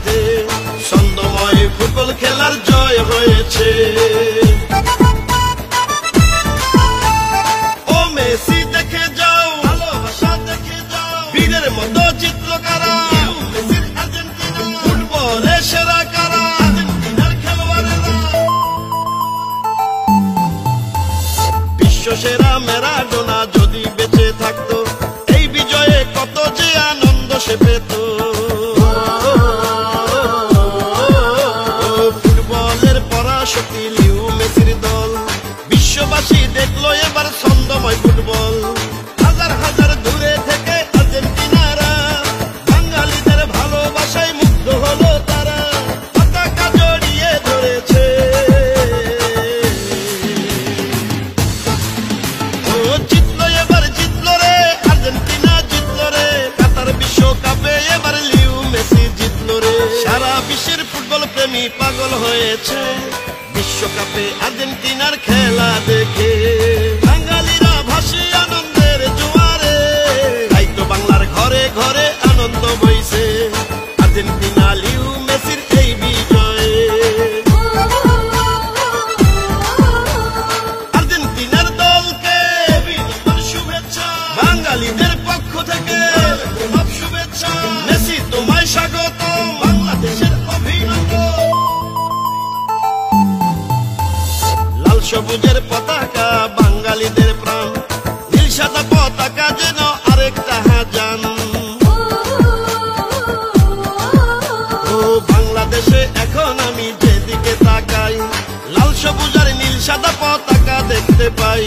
সাথে ছন্দময় ফুটবল খেলার জয় হয়েছে। ও মেসি দেখে যাও, ভালোবাসা দেখে যাও, বীরের মতো জিতলো কারা, মেসির আর্জেন্টিনা, ফুটবলের সেরা কারা, আর্জেন্টিনার খেলোয়াড়েরা। বিশ্ব সেরা ম্যারাডোনা যদি বেঁচে থাকতো, এই বিজয়ে কত যে আনন্দ সে পেত। ফুটবলের পরাশক্তি লিও মেসির দল, বিশ্ববাসী দেখলো এবার ছন্দময় ফুটবল। হাজার হাজার দূরে থেকে আর্জেন্টিনারা বাঙালিদের ভালোবাসায় মুগ্ধ হলো তারা, পতাকা জড়িয়ে ধরেছে। ও জিতলো, এবার জিতলো রে আর্জেন্টিনা, জিতলো রে কাতার বিশ্বকাপে, এবার লিও মেসি জিতলো রে। সারা বিশ্বের ফুটবল প্রেমী পাগল হয়েছে বিশ্বকাপে আর্জেন্টিনার খেলা দেখে। বাঙালিরা ভাসে আনন্দের জোয়ারে, তাই তো বাংলার ঘরে ঘরে আনন্দ বইছে আর্জেন্টিনা লিও মেসির এই বিজয়ে। আর্জেন্টিনার দলকে শুভেচ্ছা, বাঙালিদের পক্ষ থেকে সব শুভেচ্ছা। মেসি তোমায় স্বাগত, বাংলাদেশের অভিনন্দন। লাল সবুজের পতাকা বাঙালিদের প্রাণ, নীল সাদা পতাকা যেন আরেকটা হাজান। ও বাংলাদেশে এখন আমি যেদিকে তাকাই, লাল সবুজ আর নীল সাদা পতাকা দেখতে পাই।